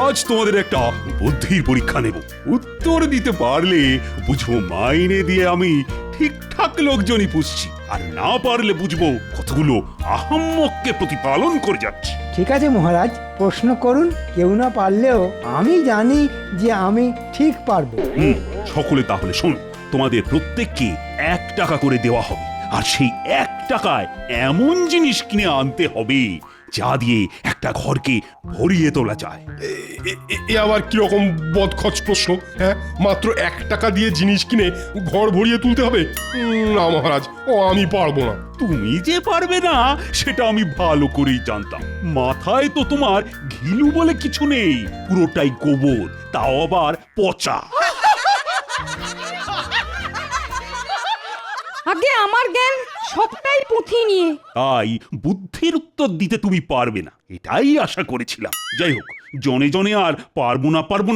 আজ তোমাদের একটা বুদ্ধির পরীক্ষা নেব। উত্তর দিতে পারলে বুঝবো মাইনে দিয়ে আমি ঠিকঠাক লোকজনই পুষছি, আর না পারলে বুঝবো কতগুলো আহাম্মককে প্রতিপালন করে যাচ্ছি। ঠিক আছে মহারাজ, প্রশ্ন করুন। কেউ না পারলেও আমি জানি যে আমি ঠিক পারবো। সকলে তাহলে শোনো, তোমাদের প্রত্যেককে 1 টাকা করে দেওয়া হবে, আর সেই 1 টাকায় এমন জিনিস কিনে আনতে হবে যা দিয়ে একটা ঘরকে ভরিয়ে তোলা যায়। এ আবার কিরকম বদখচ প্রশ্ন? হ্যাঁ, মাত্র 1 টাকা দিয়ে জিনিস কিনে ঘর ভরিয়ে তুলতে হবে? না মহারাজ, আমি পারবো না। তুমি যে পারবে না সেটা আমি ভালো করেই জানতাম। মাথায় তো তোমার ঘিলু বলে কিছু নেই, পুরোটাই গোবর, তাও আবার পচা। আগে আমার জ্ঞান সবটাই পুঁথি নিয়ে। তাই বুদ্ধির উত্তর দিতে তুমি পারবে না, এটাই আশা করেছিলাম। যাই হোক, জনে জনে আর পারবো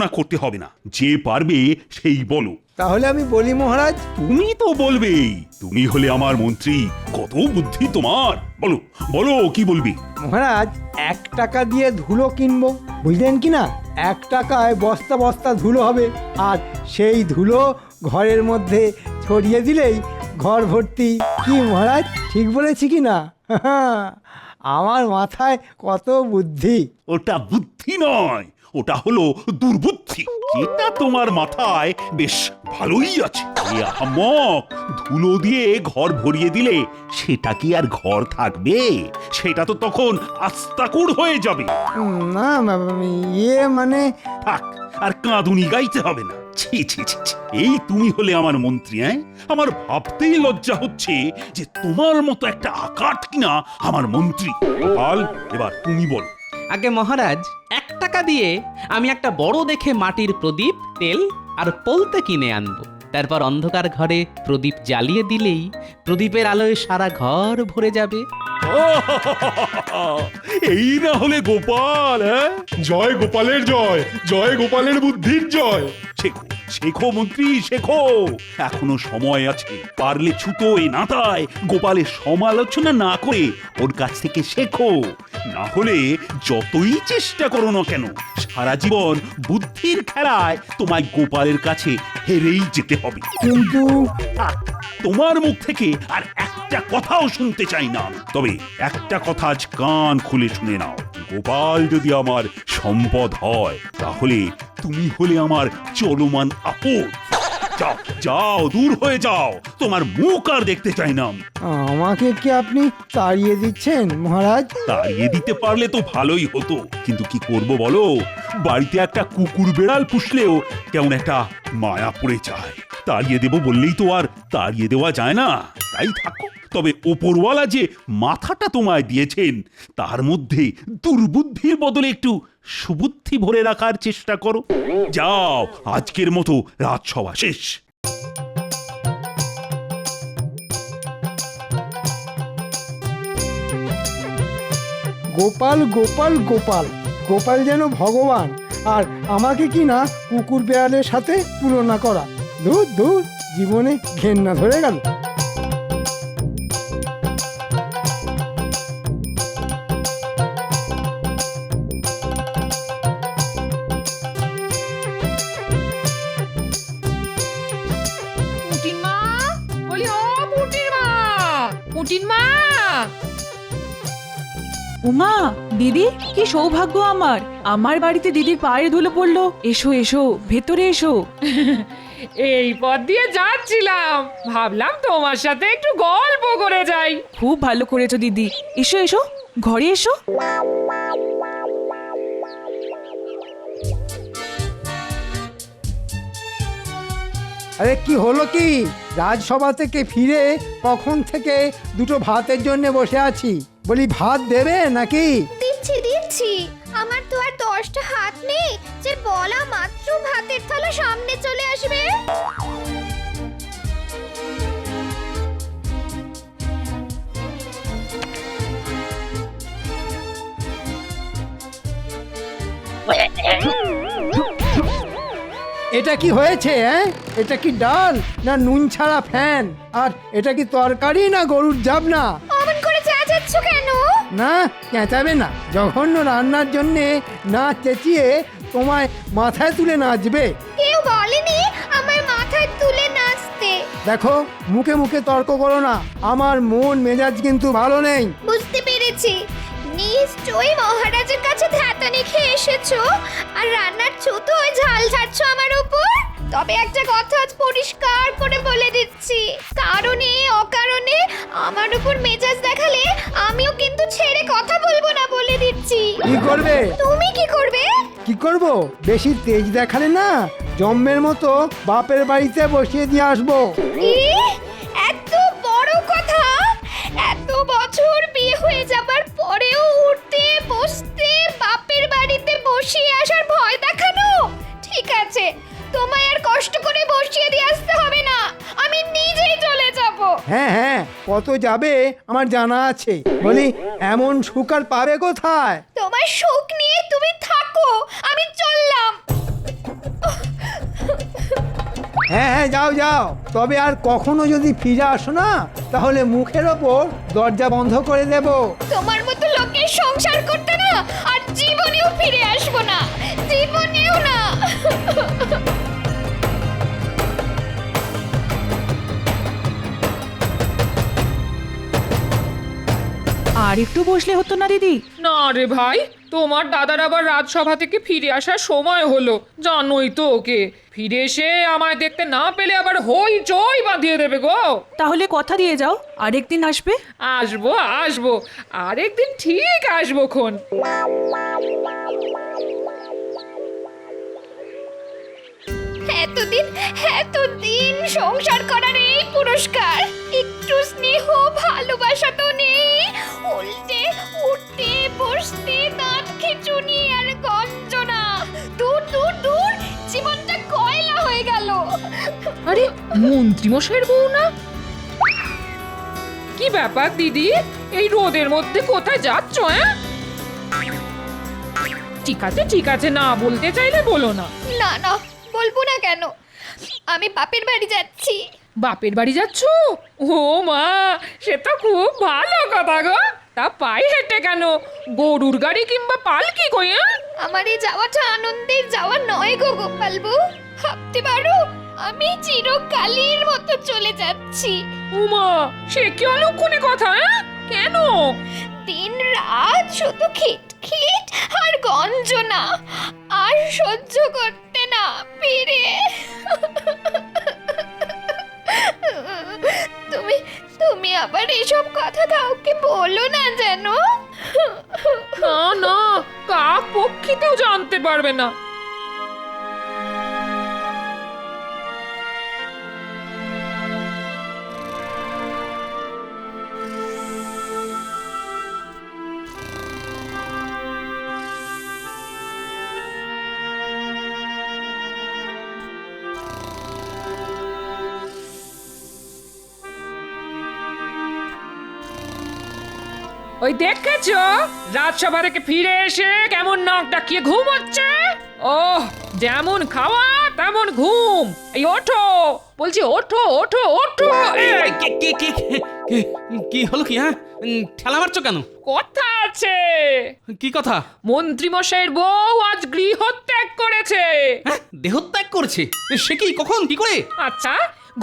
না করতে হবে না, যে পারবে সেই বলো। তাহলে আমি বলি মহারাজ। তুমি তো বলবেই, তুমি হলে আমার মন্ত্রী, কত বুদ্ধি তোমার। বলো বলো, কি বলবি? মহারাজ, 1 টাকা দিয়ে ধুলো কিনবো, বুঝলেন কি না? 1 টাকায় বস্তা বস্তা ধুলো হবে, আর সেই ধুলো ঘরের মধ্যে ছড়িয়ে দিলেই ঘর ভর্তি। কি মহারাজ, ঠিক বলেছি কি না? আমার মাথায় কত বুদ্ধি। ওটা বুদ্ধি নয়, ওটা হলো দুর্বুদ্ধি। যেটা তোমার মাথায় বেশ ভালোই আছে। এই আহাম্মক, ধুলো দিয়ে ঘর ভরিয়ে দিলে সেটা কি আর ঘর থাকবে? সেটা তো তখন আস্তাকুড় হয়ে যাবে। না মানে থাক, আর কাঁদুনি গাইতে হবে না। ছি ছি ছি ছি। এই তুমি হলে আমার মন্ত্রী? আমার ভাবতেই লজ্জা হচ্ছে যে তোমার মতো একটা আকাট কিনা আমার মন্ত্রী। গোপাল, এবার তুমি বল। আগে মহারাজ, 1 টাকা দিয়ে আমি একটা বড় দেখে মাটির প্রদীপ, তেল আর পলতে কিনে আনবো। তারপর অন্ধকার ঘরে প্রদীপ জ্বালিয়ে দিলেই প্রদীপের আলোয় সারা ঘর ভরে যাবে। এই না হলে গোপাল। জয় গোপালের জয়, জয় গোপালের বুদ্ধির জয়। শেখো শেখো মন্ত্রী, শেখো, এখনো সময় আছে। পারলে ছুতো এ নাতায় গোপালের সমালোচনা না করে ওর কাছ থেকে শেখো। না হলে যতই চেষ্টা করো না কেন, সারা জীবন বুদ্ধির খেলায় তোমায় গোপালের কাছে হেরেই যেতে হবে। কিন্তু তোমার মুখ থেকে আর একটা কথাও শুনতে চাই না। তবে একটা কথা আজ কান খুলে শুনে নাও, গোপাল যদি আমার সম্পদ হয়, তাহলে তুমি হলে আমার চলমান আপদ। যাও যাও, দূর হয়ে যাও, তোমার মুখ আর দেখতে চাই না। আমাকে কি আপনি তাড়িয়ে দিচ্ছেন মহারাজ? তাড়িয়ে দিতে পারলে তো ভালোই হতো, কিন্তু কি করব বলো? বাড়িতে একটা কুকুর বেড়াল পুষলেও কেমন একটা মায়া পড়ে যায়। তাড়িয়ে দেব বললেই তো আর তাড়িয়ে দেওয়া যায় না। তাই থাকো, তবে ওপরওয়ালা যে মাথাটা তোমায় দিয়েছেন তার মধ্যে দুর্বুদ্ধির বদলে একটু সুবুদ্ধি ভরে রাখার চেষ্টা করো। যাও, আজকের মতো রাজসভা শেষ। গোপাল গোপাল গোপাল, গোপাল যেন ভগবান, আর আমাকে কি না কুকুর বেড়ালের সাথে তুলনা করা। দূর দূর, জীবনে ঘেন্না ধরে গেল। পুটিন মা, বলি ও পুটিন মা, পুটিন মা। উমা, দিদি, কি সৌভাগ্য আমার! আমার বাড়িতে দিদির পায়ে ধুলো পড়লো। এসো এসো, ভেতরে এসো। এই পথ দিয়ে যাচ্ছিলাম, ভাবলাম তোমার সাথে একটু গল্প করে যাই। খুব ভালো করেছো দিদি। এসো এসো, ঘরে এসো। আরে কি হলো কি? রাজসভা থেকে ফিরে কখন থেকে দুটো ভাতের জন্য বসে আছি। বলি, ভাত দেবে নাকি? দিচ্ছি দিচ্ছি। আমার তো আর 10টা হাত নেই যে বলা মাত্র ভাতের থালা সামনে চলে আসবে। এটা কি হয়েছে? এটা কি ডাল না নুন ছাড়া ফ্যান? আর এটা কি তরকারি না গরুর জাবনা? অমন করে চেঁচাচ্ছ কেন? না চেঁচাবে না, জঘন্য রান্নার জন্যে না চেঁচিয়ে তোমায় মাথায় তুলে নাচবে। কেউ বলেনি আমার মাথায় তুলে নাচতে। দেখো, মুখে মুখে তর্ক করো না, আমার মন মেজাজ কিন্তু ভালো নেই। বুঝতে পেরেছি, নিশ্চয়ই মহারাজের কাছে ধ্যাতানি খেয়ে এসেছো আর রান্নার ছুতোয় ঝাল ঝাড়ছো আমার উপর। তবে একটা কথা আজ পরিষ্কার করে বলে দিচ্ছি, কারণে অকারণে আমার উপর মেজাজ দেখালে আমিও কিন্তু ছেড়ে কথা বলবো না, বলে দিচ্ছি। কি করবে? তুমি কি করবে? কি করব? বেশি তেজ দেখালে না জম্মের মতো বাপের বাড়িতে বসিয়ে দিয়ে আসবো। কি? এত বড় কথা! এত বছর বিয়ে হয়ে যাবার পরেও উঠতে বসতে বাপের বাড়িতে বসিয়ে আসার ভয় দেখানো? ঠিক আছে, তোমায় আর কষ্ট করে বসিয়ে দিয়ে আসতে হবে না, আমি নিজেই চলে যাব। হ্যাঁ হ্যাঁ, কত যাবে আমার জানা আছে। বলি, এমন সুখ আর পাবে কোথায়? তোমার সুখ নিয়ে তুমি থাকো, আমি চললাম। হ্যাঁ হ্যাঁ, যাও যাও, তবে আর কখনো যদি ফিরে আসো না তাহলে মুখের ওপর দরজা বন্ধ করে দেব। তোমার মতো লোকের সংসার করতে না আর জীবনেও ফিরে আসবো না, জীবনেও না। আর একটু বসলে হতো না দিদি? না রে ভাই, তোমার দাদার আবার রাজসভা থেকে ফিরে আসার সময় হলো, জানোই তো ওকে। ফিরে এসে আমায় দেখতে না পেলে আবার হই চই বাঁধিয়ে দেবে গো। তাহলে কথা দিয়ে যাও, আরেকদিন আসবে। আসবো আসবো, আরেকদিন ঠিক আসবো খন। এতদিন সংসার করার এই পুরস্কার, একটু স্নেহ ভালোবাসা তো নেই, উল্টে উঠতে বসতে দাঁত খিঁচুনি আর গঞ্জনা। দূর দূর দূর, জীবনটা কয়লা হয়ে গেল। আরে মন্ত্রীমশাইয়ের বউ না? কি ব্যাপার দিদি, এই রোদের মধ্যে কোথায় যাচ্ছ? ঠিক আছে, না বলতে চাইলে বলো না। না না, বলবো না কেন, আমি বাপের বাড়ি যাচ্ছি। বাপের বাড়ি যাচ্ছ? ও মা, সে তো খুব ভালো কথা গো। তা পায়ে হেঁটে কেন? গরুর গাড়ি কিংবা পালকি কই? আমার এই যাওয়াটা আনন্দের যাওয়া নয় গো গোপালবু, ভাবতে পারো আমি চিরকালের মতো চলে যাচ্ছি। উমা, সে কি অলক্ষণে কথা? কেন? দিন রাত শুধু খিটখিট আর গঞ্জনা, আর সহ্য করতে না পেরে তুমি আবার এসব কথা কাউকে বলো না যেন। না না, কাক পক্ষীতেও জানতে পারবে না। ওই দেখেছো, রাজসভা থেকে ফিরে এসে কেমন নাক ডাকিয়ে ঘুম হচ্ছে। ওহ, যেমন খাওয়া তেমন ঘুম। এই ওঠো বলছি, ওঠো ওঠো ওঠো। এই, কি হলো কি? হ্যাঁ, ঠেলা মারছো কেন? কথা আছে। কি কথা? মন্ত্রীমশাইয়ের বউ আজ গৃহত্যাগ করেছে। হ্যাঁ, দেহত্যাগ করছে? সে কি, কখন, কি করে? আচ্ছা,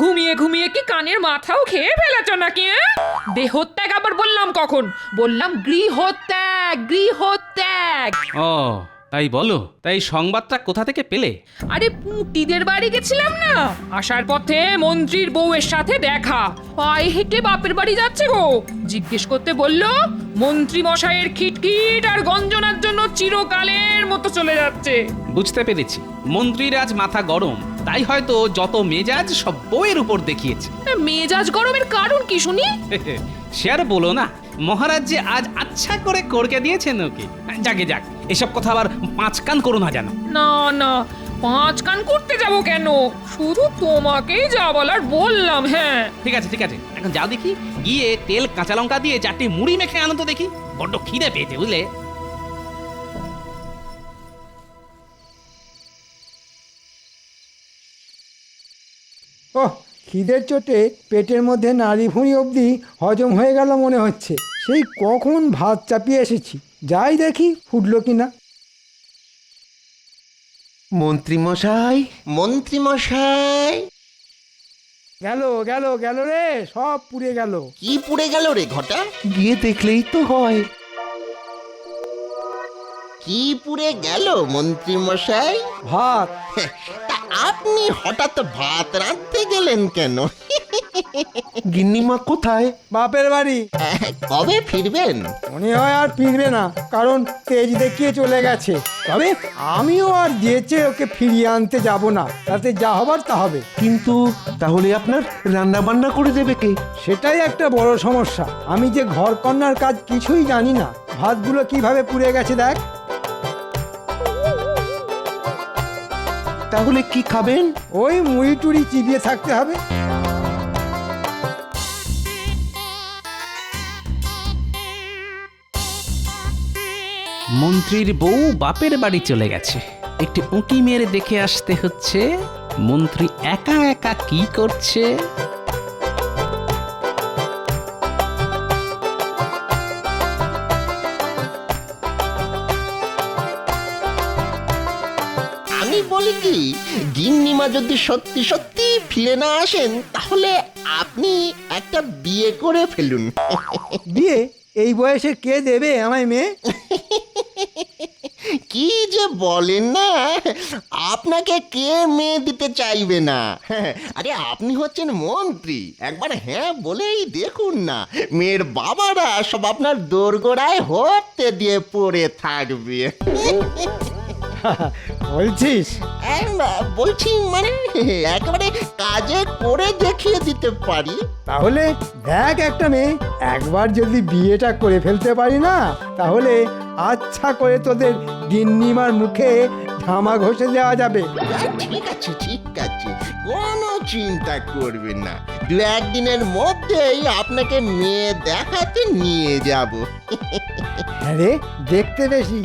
ঘুমিয়ে ঘুমিয়ে কি কানের মাথাও খেয়ে ফেলেছ নাকি? দেহত্যাগ আবার বললাম কখন? বললাম গৃহত্যাগ, গৃহত্যাগ। ও তাই বলো। তাই সংবাদটা কোথা থেকে পেলে? আরে পুঁটিদের বাড়ি গেছিলাম না, আসার পথে মন্ত্রীর বউয়ের সাথে দেখা। পায়ে হেঁটে বাপের বাড়ি যাচ্ছে গো। জিজ্ঞেস করতে বললো মন্ত্রী মশাইয়ের খিটখিট আর গঞ্জনার জন্য চিরকালের মতো চলে যাচ্ছে। বুঝতে পেরেছি, মন্ত্রীর আজ মাথা গরম, তাই হয়তো যত মেজাজ সব বউয়ের উপর দেখিয়েছে। মেজাজ গরমের কারণ কি শুনি? সে আর বলো না, মহারাজ যে আজ আচ্ছা করে করকে দিয়েছেন ওকে। যাকে যাক, এসব কথা আবার পাঁচ কান করো না জানো। না না, পাঁচ কান করতে যাব কেন? শুধু তোমাকেই যা বলার বললাম। হ্যাঁ ঠিক আছে ঠিক আছে, এখন যাও দেখি, গিয়ে তেল কাঁচা লঙ্কা দিয়ে 4টি মুড়ি মেখে আনো তো দেখি, বড্ড খিদে পেয়েছে বুঝলে। ওহ, খিদের চোটে পেটের মধ্যে নাড়ি ভুঁড়ি অবধি হজম হয়ে গেল মনে হচ্ছে। সেই কখন ভাত চাপিয়ে এসেছি, যাই দেখি ফুটলো কিনা। মন্ত্রীমশাই, মন্ত্রীমশাই, গেল গেল গেল রে, সব পুড়ে গেল। কি পুড়ে গেল রে ঘটা? গিয়ে দেখলেই তো হয়। কি পুড়ে গেল মন্ত্রীমশাই? ভাত। তা আপনি হঠাৎ ভাত রাঁধতে গেলেন কেন? গিন্নিমা কোথায়? বাপের বাড়ি। কবে ফিরবেন? মনে হয় আর ফিরবে না, কারণ তেজ দেখিয়ে চলে গেছে। তবে আমিও আর যেচে ওকে ফিরিয়ে আনতে যাব না, তাতে যা হবার তা হবে। কিন্তু তাহলে আপনার রান্না বান্না করে দেবে কে? সেটাই একটা বড় সমস্যা। আমি যে ঘর কন্যার কাজ কিছুই জানি না। ভাতগুলো কিভাবে পুড়ে গেছে দেখ। তাহলে কি খাবেন? ওই মুড়ি টুড়ি চিবিয়ে থাকতে হবে। মন্ত্রীর বউ বাপের বাড়ি চলে গেছে, একটু উঁকি মেরে দেখে আসতে হচ্ছে মন্ত্রী একা একা কি করছে। আমি বলি কি, গিন্নিমা যদি সত্যি সত্যি ফিরে না আসেন তাহলে আপনি একটা বিয়ে করে ফেলুন। বিয়ে এই বয়সে কে দেবে আমায় মেয়ে? কি যে বলেন না, আপনাকে কে মেয়ে দিতে চাইবে না? আরে আপনি হচ্ছেন মন্ত্রী, একবার হ্যাঁ বলেই দেখুন না, মেয়ের বাবারা সব আপনার দোরগোড়ায় হতে দিয়ে পড়ে থাকবে। বলছিস? বলছি মানে একেবারে কাজে করে দেখিয়ে দিতে পারি। তাহলে দেখ একটা মেয়ে, একবার যদি বিয়েটা করে ফেলতে পারি না, তাহলে আচ্ছা করে তোদের গিন্নিমার মুখে ধামা ঘষে দেওয়া যাবে। ঠিক আছে ঠিক আছে, কোনো চিন্তা করবেন না, দু একদিনের মধ্যেই আপনাকে মেয়ে দেখাতে নিয়ে যাব। হ্যাঁ রে, দেখতে বেশি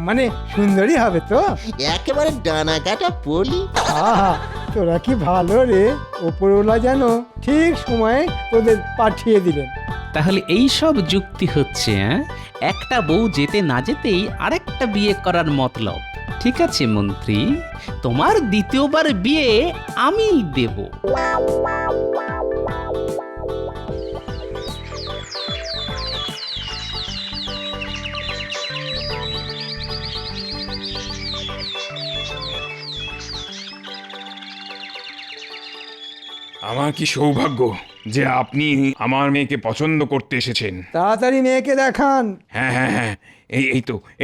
মানে সুন্দরী হবে তো? একেবারে ডানা কাটা পলি। আহা, তোরা কি ভালো রে, ওপরওয়ালা যেন ঠিক সময়ে তোদের পাঠিয়ে দিলেন। তাহলে এই সব যুক্তি হচ্ছে, একটা বউ যেতে না যেতেই আরেকটা বিয়ে করার মতলব। ঠিক আছে মন্ত্রী, তোমার দ্বিতীয়বার বিয়ে আমি দেব। আমার কি সৌভাগ্য যে আপনি আমার মেয়েকে পছন্দ করতে এসেছেন। তাড়াতাড়ি মেয়েকে দেখান। হ্যাঁ হ্যাঁ হ্যাঁ,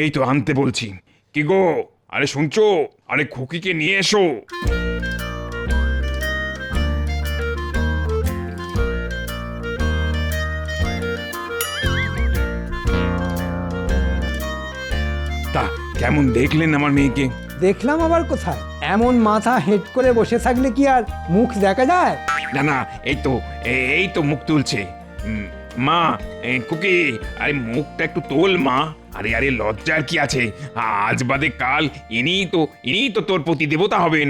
এই তো আনতে বলছি। কি গো, আরে শুনছো? আরে খুকিকে নিয়ে এসো। তা কেমন দেখলেন আমার মেয়েকে? দেখলাম আবার কোথায়? এমন মাথা হেঁট করে বসে থাকলে কি আর মুখ দেখা যায়? না না, এই তো মুখ তুলছে। মা, খুকি, আরে মুখটা একটু তোল মা। আরে আরে লজ্জার কি আছে? আজ বাদে কাল ইনিই তো তোর প্রতি দেবতা হবেন।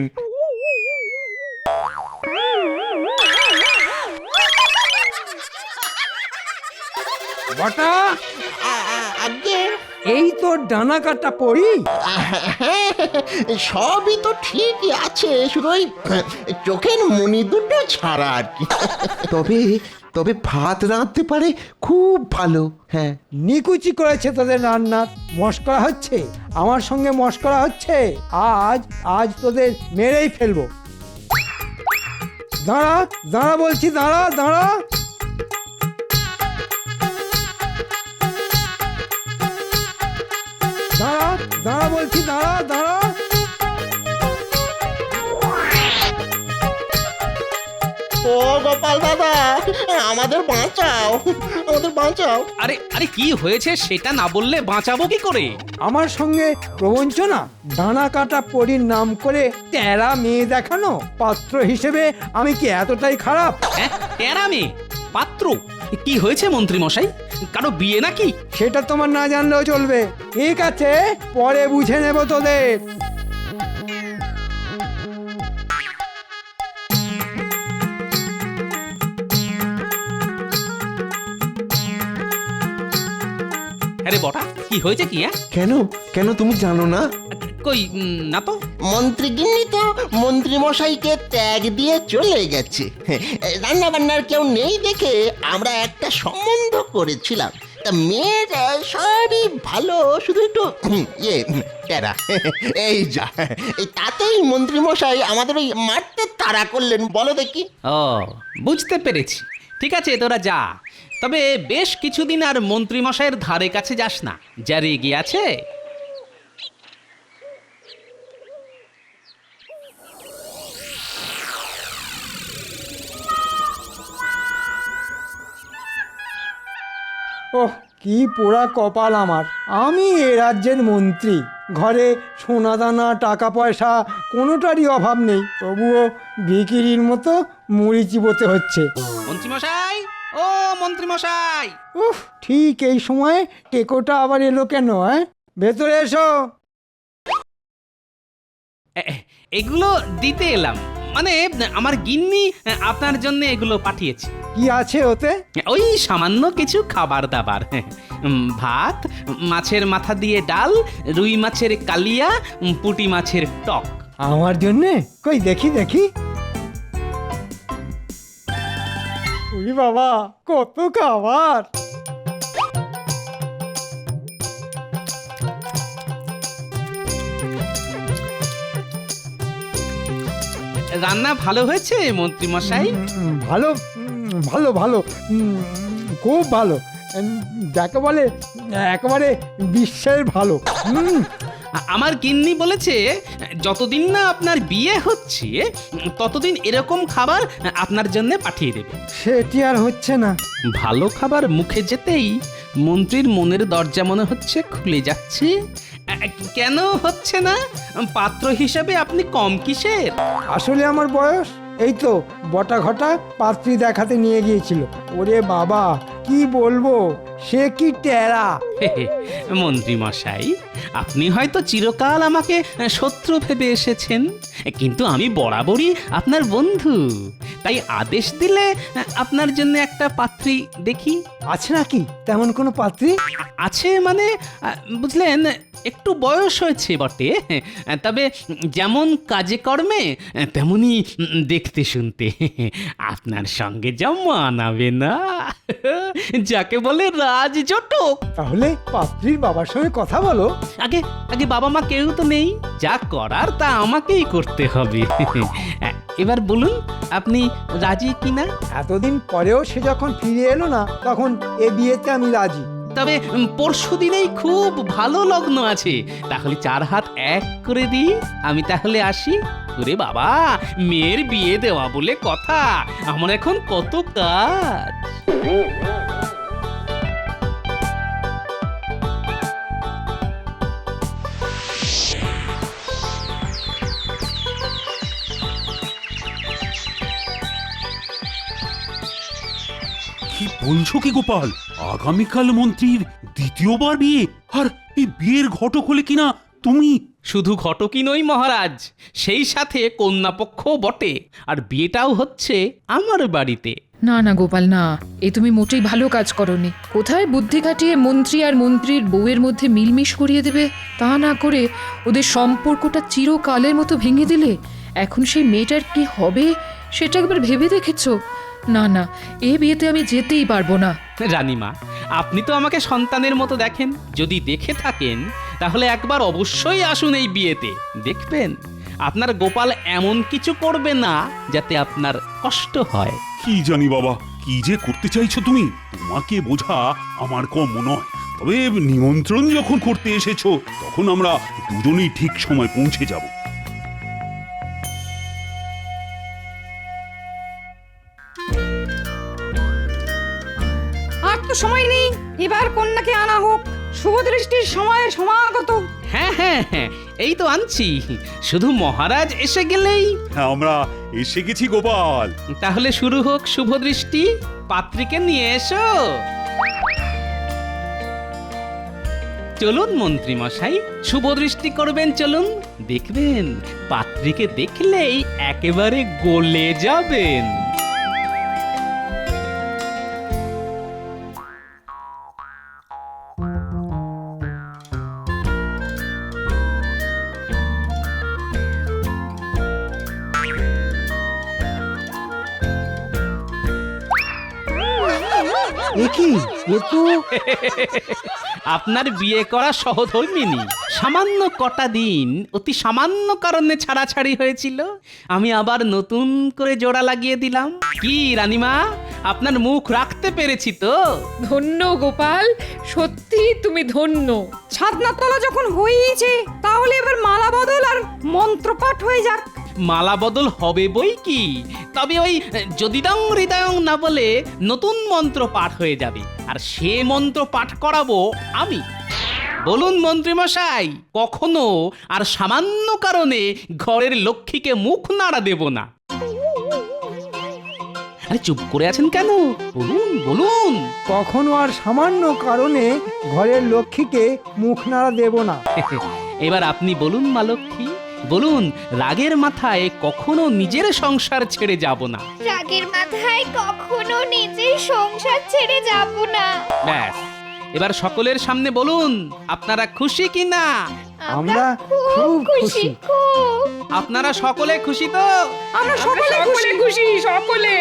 বটা, আগে এই তোর ডানা কাটা পড়ি। সবই তো ঠিকই আছে, শুধু ওই চোখের মনি দুটো ছাড়া আর কি। তবে তবে ভাত রাঁধতে পারে খুব ভালো। হ্যাঁ, নিকুচি করেছে তোদের রান্নার। মস্করা হচ্ছে, আমার সঙ্গে মস্করা হচ্ছে। আজ তোদের মেরেই ফেলবো। দাঁড়া দাঁড়া বলছি, দাঁড়া দাঁড়া। দাঁড়া দাঁড়া বলছি, দাঁড়া দাঁড়া। ও গোপাল দাদা, আমাদের বাঁচাও, আমাদের বাঁচাও। আরে আরে কি হয়েছে সেটা না বললে বাঁচাবো কি করে? আমার সঙ্গে প্রবঞ্চনা, ডানা কাটা পরীর নাম করে তেরা মেয়ে দেখানো। পাত্র হিসেবে আমি কি এতটাই খারাপ? টেরা মেয়ে পাত্র? কি হয়েছে মন্ত্রী মশাই, কারো বিয়ে নাকি? সেটা তোমার না জানলেও চলবে। ঠিক আছে, পরে বুঝে নেব তোদের। আরে বটা কি হয়েছে কি? কেন কেন তুমি জানো না? কই না তো। মন্ত্রীগিন্নি তো মন্ত্রী মশাইকে ত্যাগ দিয়ে চলে গেছে। রান্না বান্নার কেউ নেই দেখে আমরা একটা সম্বন্ধ করেছিলাম। তা মেয়ের সবই ভালো, শুধু একটু টেরা। এই যা, এই তাতেই মন্ত্রী মশাই আমাদের ওই মারতে তাড়া করলেন, বলো দেখি। ও বুঝতে পেরেছি। ঠিক আছে তোরা যা, তবে বেশ কিছুদিন আর মন্ত্রীমশাইয়ের ধারে কাছে যাস না, যা রেগে আছে। ওহ, কি পোড়া কপাল আমার! আমি এ রাজ্যের মন্ত্রী, ঘরে সোনাদানা টাকা পয়সা কোনোটারই অভাব নেই, তবুও বিকিরির মতো মুড়ি চিবোতে হচ্ছে। মন্ত্রীমশাই, ও মন্ত্রীমশাই! উফ, ঠিক এই সময় টেকোটা আবার এলো কেন? ভেতরে এসো। এগুলো দিতে এলাম, মানে আমার গিন্নি আপনার জন্য এগুলো পাঠিয়েছে। কি আছে ওতে? ওই সামান্য কিছু খাবার দাবার, ভাত, মাছের মাথা দিয়ে ডাল, রুই মাছের কালিয়া, পুঁটি মাছের টক। আমার জন্যে? কই দেখি দেখি। উই বাবা, কত খাবার! রান্না ভালো হয়েছে মন্ত্রীমশাই? ভালো, ভালো ভালো, খুব ভালো, যাকে বলে একেবারে বিশ্বের ভালো। আমার গিন্নি বলেছে যতদিন না আপনার বিয়ে হচ্ছে ততদিন এরকম খাবার আপনার জন্য পাঠিয়ে দেবে। সেটি আর হচ্ছে না। ভালো খাবার মুখে যেতেই মন্ত্রীর মনের দরজা মনে হচ্ছে খুলে যাচ্ছে। কেন হচ্ছে না? পাত্র হিসেবে আপনি কম কিসের? আসলে আমার বয়স এই তো বটা ঘটা পাত্রী দেখাতে নিয়ে গিয়েছিল। ওরে বাবা, কি বলবো, সে কি টেরা! মন্ত্রী মশাই, আপনি হয়তো চিরকাল আমাকে শত্রু ভেবে এসেছেন, কিন্তু আমি বরাবরই আপনার বন্ধু। তাই আদেশ দিলে আপনার জন্য একটা পাত্রী দেখি। আছে নাকি তেমন কোনো পাত্রী? আছে মানে বুঝলেন, একটু বয়স হয়েছে বটে, তবে যেমন কাজে কর্মে তেমনি দেখতে শুনতে আপনার সঙ্গে যা মানাবে না, যাকে বলে রাজজটক। তাহলে পাত্রীর বাবার সঙ্গে কথা বলো। আগে আগে বাবা মা কেউ তো নেই, যা করার তা আমাকেই করতে হবে। এবার বলুন আপনি রাজি কিনা? এতদিন পরেও সে যখন ফিরে এলো না, তখন এ বিয়েতে আমি রাজি। তবে পরশু দিনেই খুব ভালো লগ্ন আছে, তাহলে 4 হাত এক করে দিই। আমি তাহলে আসি। ওরে বাবা, মেয়ের বিয়ে দেওয়া বলে কথা, আমার এখন কত কাজ। কি বলছো কি গোপাল? আগামীকাল মন্ত্রীর দ্বিতীয়বার বিয়ে, আর এই বিয়ের ঘটক হলে কিনা তুমি? শুধু ঘটকই নই মহারাজ, সেই সাথে কন্যাপক্ষ বটে, আর বিয়েটাও হচ্ছে আমার বাড়িতে। না না গোপাল, না, এ তুমি মোটেই ভালো কাজ করনি। কোথায় বুদ্ধি খাটিয়ে মন্ত্রী আর মন্ত্রীর বউয়ের মধ্যে মিলমিশ করিয়ে দেবে, তা না করে ওদের সম্পর্কটা চিরকালের মতো ভেঙে দিলে। এখন সেই মেয়েটার কি হবে সেটা একবার ভেবে দেখেছো? না না, এ বিয়েতে আমি যেতেই পারবো না। রানীমা, আপনি তো আমাকে সন্তানের মতো দেখেন, যদি দেখে থাকেন তাহলে একবার অবশ্যই আসুন এই বিয়েতে। দেখবেন আপনার গোপাল এমন কিছু করবে না যাতে আপনার কষ্ট হয়। কি জানি বাবা, কি যে করতে চাইছো তুমি? তোমাকে বোঝা আমার কম নয়, তবে নিমন্ত্রণ যখন করতে এসেছো তখন আমরা দুজনেই ঠিক সময় পৌঁছে যাব। আর তো সময় নেই, এবার কন্যাকে আনা হোক। শুভ দৃষ্টির সময় সমাগত। হ্যাঁ হ্যাঁ হ্যাঁ, এই তো আনছি, শুধু মহারাজ এসে গেলেই। হ্যাঁ, আমরা এসে গেছি গোপাল। তাহলে শুরু হোক শুভ দৃষ্টি। পাত্রীকে নিয়ে এসো। চলুন মন্ত্রী মশাই, শুভ দৃষ্টি করবেন, চলুন। দেখবেন পাত্রীকে দেখলেই একেবারে গলে যাবেন। এ কি এ তো আপনার বিয়ে করা সহধর্মিনী সামান্য কটা দিন অতি সামান্য কারণে ছাড়াছাড়ি হয়েছিল, আমি আবার নতুন করে জোড়া লাগিয়ে দিলাম। কি রানীমা, আপনার মুখ রাখতে পেরেছি তো? ধন্য গোপাল, সত্যি তুমি ধন্য। ছাদনার তলা যখন হয়েইছে তাহলে এবার মালা বদল আর মন্ত্রপাঠ হয়ে যাক। মালা বদল হবে বই কি, তবে ওই যদিদং হৃদয়ং না বলে নতুন মন্ত্র পাঠ হয়ে যাবে, আর সে মন্ত্র পাঠ করাবো আমি। বলুন মন্ত্রীমশাই, কখনো আর সামান্য কারণে ঘরের লক্ষ্মীকে মুখ নাড়া দেব না। আরে চুপ করে আছেন কেন? বলুন বলুন। কখনো আর সামান্য কারণে ঘরের লক্ষ্মীকে মুখ নাড়া দেব না। এবার আপনি বলুন মা লক্ষ্মী, বলুন রাগের মাথায় কখনো নিজের সংসার ছেড়ে যাব না। রাগের মাথায় কখনো নিজের সংসার ছেড়ে যাব না। ব্যাস, এবার সকলের সামনে বলুন আপনারা খুশি কি না? আমরা খুব খুশি। খুব। আপনারা সকলে খুশি তো? আমরা সকলে সকলে খুশি, সকলে।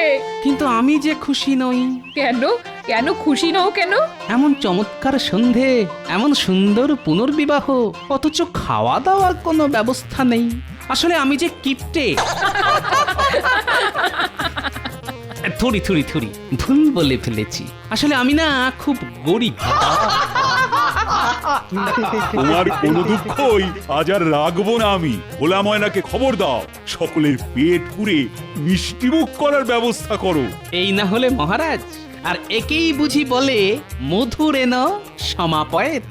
কিন্তু আমি যে খুশি নই। কেন কেন খুশি নও কেন? এমন চমৎকার সন্ধে, এমন সুন্দর পুনর্বিবাহ, অথচ খাওয়া দাওয়ার কোনো ব্যবস্থা নেই। আসলে আমি যে কিপটে। থুড়ি থুড়ি থুড়ি, ভুল বলে ফেলেছি। আসলে আমি না খুব গরিব। তোমার কোনো দুঃখই আজ আর রাখবো না আমি। ভোলা ময়নাকে খবর দাও, সকলের পেট পুরে মিষ্টিমুখ করার ব্যবস্থা করো। এই না হলে মহারাজ, আর একেই বুঝি বলে মধুরেন সমাপয়েত।